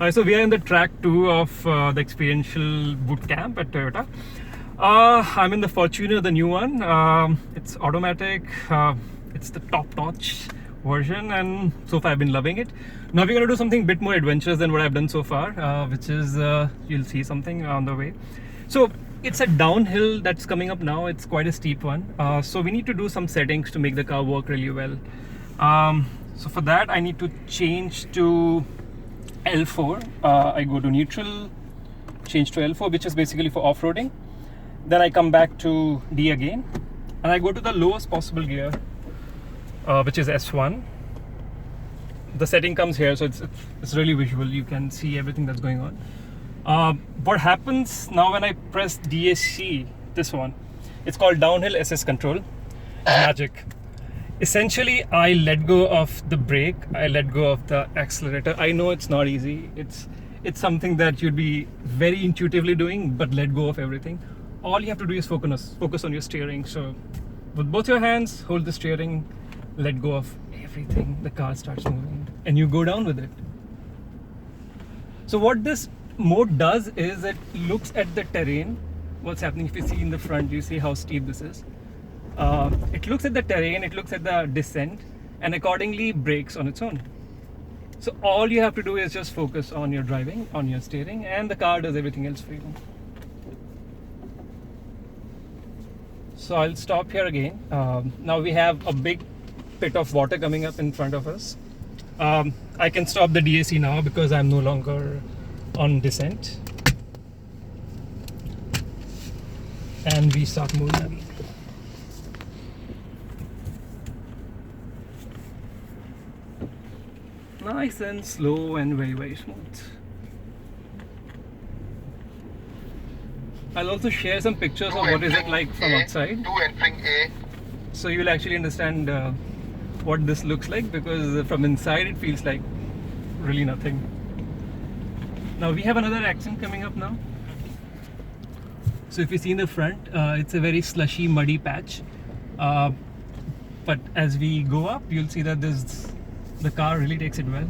So we are in the track 2 of the experiential boot camp at Toyota. I'm in the Fortuner, the new one. It's automatic. It's the top-notch version, and so far I've been loving it. Now we're going to do something a bit more adventurous than what I've done so far, which is you'll see something on the way. So it's a downhill that's coming up now. It's quite a steep one. So we need to do some settings to make the car work really well. So for that I need to change to L4. I go to neutral, change to L4, which is basically for off-roading. Then I come back to D again, and I go to the lowest possible gear, which is S1. The setting comes here, so it's really visual. You can see everything that's going on. What happens now when I press DSC, this one, it's called downhill assist control. Magic. Essentially, I let go of the brake, I let go of the accelerator. I know it's not easy. It's something that you'd be very intuitively doing, but let go of everything. All you have to do is focus on your steering. So with both your hands, hold the steering, let go of everything. The car starts moving and you go down with it. So what this mode does is it looks at the terrain, what's happening. If you see in the front, you see how steep this is. It looks at the terrain, it looks at the descent, and accordingly brakes on its own. So all you have to do is just focus on your driving, on your steering, and the car does everything else for you. So I'll stop here again. Now we have a big pit of water coming up in front of us. I can stop the DAC now because I'm no longer on descent. And we start moving again. Nice and slow and very, very smooth. I'll also share some pictures of what is it like from outside. So you'll actually understand what this looks like, because from inside it feels like really nothing. Now we have another accent coming up now. So if you see in the front, it's a very slushy, muddy patch. But as we go up, you'll see that the car really takes it well.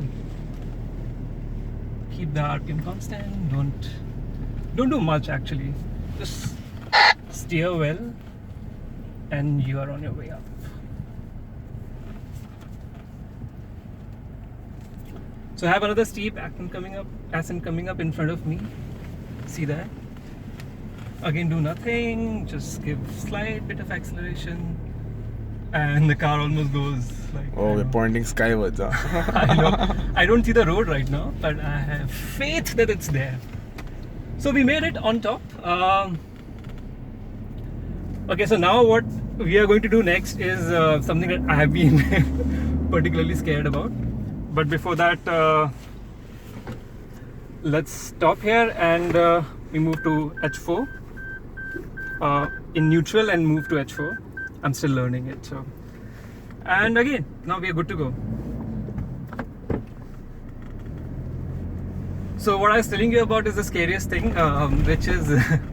Keep the RPM constant. Don't do much actually. Just steer well, and you are on your way up. So I have another steep ascent coming up in front of me. See that? Again, do nothing. Just give slight bit of acceleration, and the car almost goes like. Oh, we're pointing skywards. Huh? I know. I don't see the road right now, but I have faith that it's there. So we made it on top. Okay, so now what we are going to do next is something that I have been particularly scared about. But before that, let's stop here and we move to H4 in neutral and move to H4. I'm still learning it, so. And again, now we are good to go. So what I was telling you about is the scariest thing, which is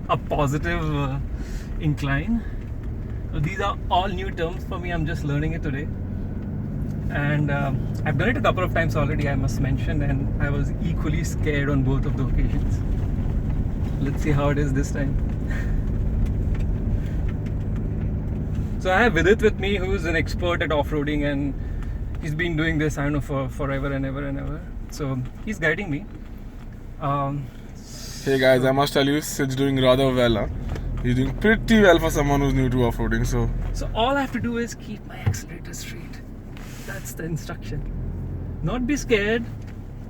a positive incline. So these are all new terms for me. I'm just learning it today. And I've done it a couple of times already, I must mention, and I was equally scared on both of the occasions. Let's see how it is this time. So I have Vidit with me, who's an expert at off-roading, and he's been doing this, I don't know, for forever and ever and ever. So he's guiding me. Hey guys, I must tell you, Sid's doing rather well. Huh? He's doing pretty well for someone who's new to off-roading. So all I have to do is keep my accelerator straight. That's the instruction. Not be scared,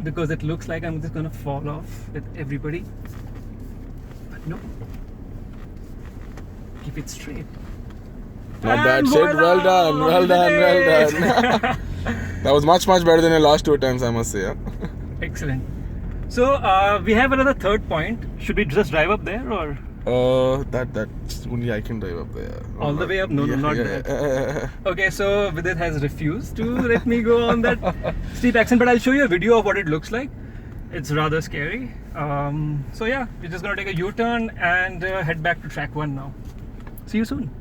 because it looks like I'm just gonna fall off with everybody. But no. Keep it straight. Not bad, Sid. Well done. That was much better than the last 2 attempts, I must say. Huh? Excellent. So we have another third point. Should we just drive up there, or? That only I can drive up there. All the way up? No, not there. Okay, so Vidit has refused to let me go on that steep accent, but I'll show you a video of what it looks like. It's rather scary. So yeah, we're just gonna take a U-turn and head back to track 1 now. See you soon.